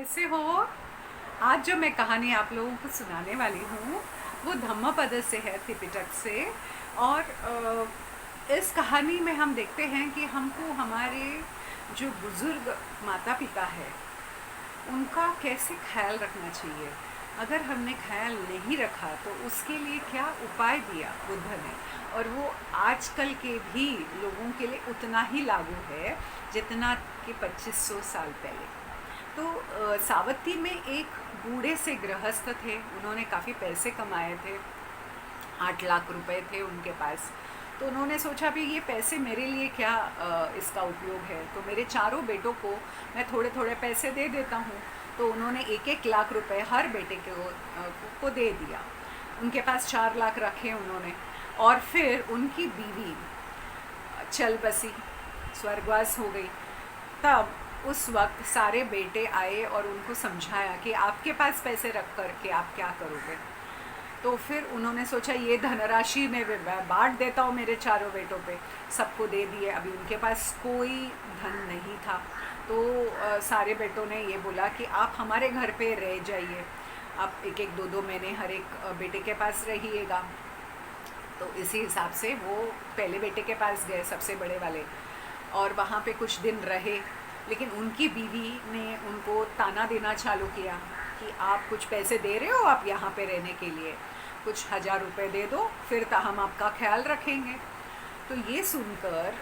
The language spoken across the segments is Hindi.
कैसे हो? आज जो मैं कहानी आप लोगों को सुनाने वाली हूँ वो धम्मपद से है, त्रिपिटक से। और इस कहानी में हम देखते हैं कि हमको हमारे जो बुज़ुर्ग माता पिता है उनका कैसे ख्याल रखना चाहिए। अगर हमने ख्याल नहीं रखा तो उसके लिए क्या उपाय दिया बुद्ध ने, और वो आजकल के भी लोगों के लिए उतना ही लागू है जितना कि 2500 साल पहले। तो सावती में एक बूढ़े से गृहस्थ थे, उन्होंने काफ़ी पैसे कमाए थे, 8 लाख रुपए थे उनके पास। तो उन्होंने सोचा भी ये पैसे मेरे लिए क्या इसका उपयोग है, तो मेरे चारों बेटों को मैं थोड़े थोड़े पैसे दे देता हूँ। तो उन्होंने 1-1 लाख रुपए हर बेटे को दे दिया। उनके पास 4 लाख रखे उन्होंने, और फिर उनकी बीवी चल बसी, स्वर्गवास हो गई। तब उस वक्त सारे बेटे आए और उनको समझाया कि आपके पास पैसे रख कर के आप क्या करोगे। तो फिर उन्होंने सोचा ये धनराशि मैं बांट देता हूँ मेरे चारों बेटों पे, सबको दे दिए। अभी उनके पास कोई धन नहीं था। तो सारे बेटों ने ये बोला कि आप हमारे घर पे रह जाइए, आप 1-1 2-2 महीने हर एक बेटे के पास रहिएगा। तो इसी हिसाब से वो पहले बेटे के पास गए, सबसे बड़े वाले, और वहाँ पे कुछ दिन रहे। लेकिन उनकी बीवी ने उनको ताना देना चालू किया कि आप कुछ पैसे दे रहे हो, आप यहाँ पे रहने के लिए कुछ 1000 रुपये दे दो, फिर तो हम आपका ख्याल रखेंगे। तो ये सुनकर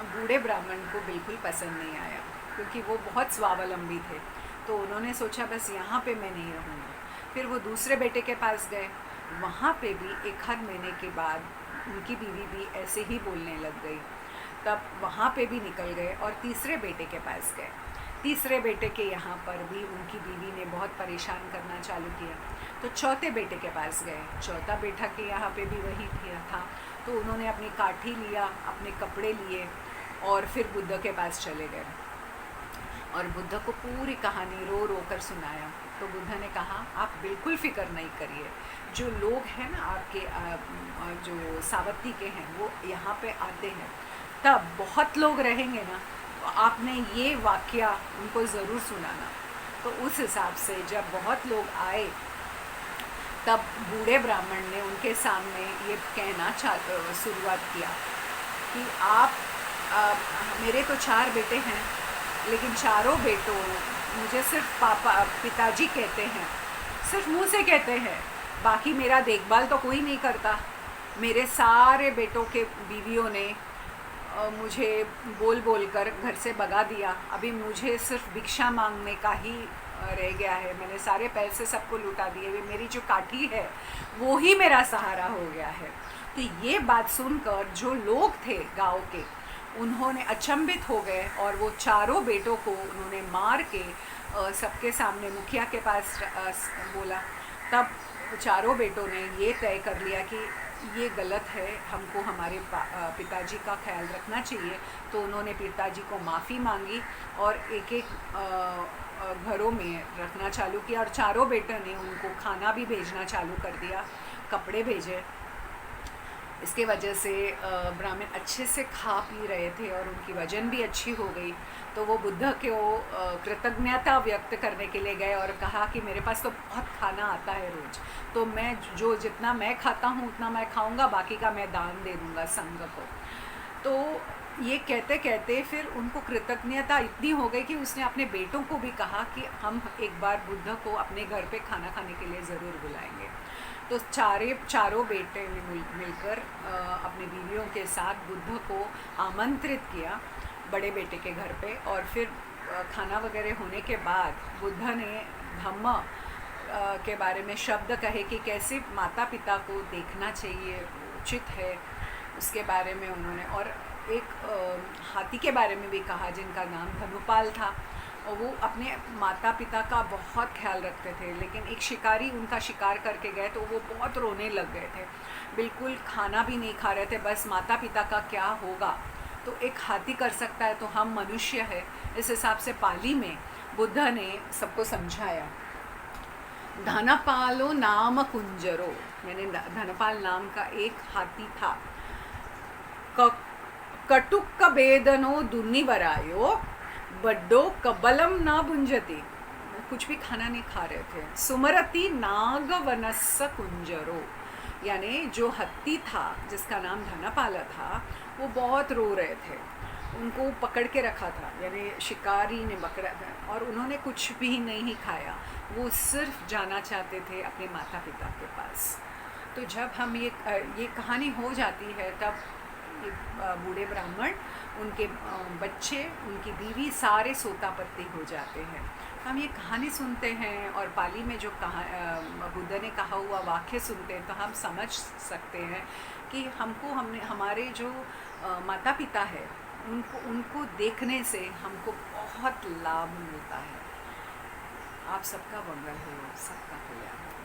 बूढ़े ब्राह्मण को बिल्कुल पसंद नहीं आया, क्योंकि वो बहुत स्वावलंबी थे। तो उन्होंने सोचा बस यहाँ पे मैं नहीं रहूँगा। फिर वो दूसरे बेटे के पास गए, वहाँ पे भी 1 महीने के बाद उनकी बीवी भी ऐसे ही बोलने लग गई। तब वहाँ पे भी निकल गए और तीसरे बेटे के पास गए। तीसरे बेटे के यहाँ पर भी उनकी बीवी ने बहुत परेशान करना चालू किया। तो चौथे बेटे के पास गए, चौथा बेटा के यहाँ पे भी वही था। तो उन्होंने अपनी काठी लिया, अपने कपड़े लिए और फिर बुद्ध के पास चले गए और बुद्ध को पूरी कहानी रो रो कर सुनाया। तो बुद्ध ने कहा आप बिल्कुल फ़िक्र नहीं करिए, जो लोग हैं ना आपके जो सावती के हैं वो यहाँ पे आते हैं, तब बहुत लोग रहेंगे ना, तो आपने ये वाक़या उनको ज़रूर सुनाना। तो उस हिसाब से जब बहुत लोग आए तब बूढ़े ब्राह्मण ने उनके सामने ये कहना शुरुआत किया कि मेरे तो 4 बेटे हैं, लेकिन चारों बेटों मुझे सिर्फ पिताजी कहते हैं, सिर्फ मुंह से कहते हैं, बाकी मेरा देखभाल तो कोई नहीं करता। मेरे सारे बेटों के बीवियों ने मुझे बोल बोल कर घर से भगा दिया। अभी मुझे सिर्फ भिक्षा मांगने का ही रह गया है। मैंने सारे पैसे सबको लुटा दिए, मेरी जो काठी है वो ही मेरा सहारा हो गया है। तो ये बात सुनकर जो लोग थे गांव के, उन्होंने अचंभित हो गए और वो चारों बेटों को उन्होंने मार के सबके सामने मुखिया के पास बोला। तब चारों बेटों ने ये तय कर लिया कि ये गलत है, हमको हमारे पिताजी का ख्याल रखना चाहिए। तो उन्होंने पिताजी को माफ़ी मांगी और एक एक घरों में रखना चालू किया, और चारों बेटों ने उनको खाना भी भेजना चालू कर दिया, कपड़े भेजे। इसके वजह से ब्राह्मण अच्छे से खा पी रहे थे और उनकी वजन भी अच्छी हो गई। तो वो बुद्ध को कृतज्ञता व्यक्त करने के लिए गए और कहा कि मेरे पास तो बहुत खाना आता है रोज़, तो मैं जितना मैं खाता हूँ उतना मैं खाऊंगा, बाकी का मैं दान दे दूँगा संघ को। तो ये कहते कहते फिर उनको कृतज्ञता इतनी हो गई कि उसने अपने बेटों को भी कहा कि हम एक बार बुद्ध को अपने घर पे खाना खाने के लिए ज़रूर बुलाएंगे। तो चारों बेटे ने मिलकर अपनी बीवियों के साथ बुद्ध को आमंत्रित किया बड़े बेटे के घर पे। और फिर खाना वगैरह होने के बाद बुद्ध ने धम्म के बारे में शब्द कहे कि कैसे माता पिता को देखना चाहिए, उचित है, उसके बारे में उन्होंने। और एक हाथी के बारे में भी कहा जिनका नाम धनुपाल था, और वो अपने माता पिता का बहुत ख्याल रखते थे। लेकिन एक शिकारी उनका शिकार करके गए तो वो बहुत रोने लग गए थे, बिल्कुल खाना भी नहीं खा रहे थे, बस माता पिता का क्या होगा। तो एक हाथी कर सकता है तो हम मनुष्य है, इस हिसाब से पाली में बुद्ध ने सबको समझाया। धनपालो नाम कुंजरो, मैंने धनपाल नाम का एक हाथी था। कटुक भेदनो दुन्निवरायो बड्डो कबलम ना भुंजती। कुछ भी खाना नहीं खा रहे थे। सुमरती नागवनस्स कुंजरो, यानी जो हत्ती था जिसका नाम धनपाला था, वो बहुत रो रहे थे। उनको पकड़ के रखा था, यानी शिकारी ने पकड़ा था, और उन्होंने कुछ भी नहीं खाया। वो सिर्फ जाना चाहते थे अपने माता पिता के पास। तो जब हम ये कहानी हो जाती है, तब ये बूढ़े ब्राह्मण, उनके बच्चे, उनकी बीवी, सारे सोता पत्ती हो जाते हैं। हम ये कहानी सुनते हैं और पाली में जो बुद्ध ने कहा हुआ वाक्य सुनते हैं, तो हम समझ सकते हैं कि हमने हमारे जो माता पिता है, उनको देखने से हमको बहुत लाभ मिलता है। आप सबका मंगल हो, सबका कल्याण हो।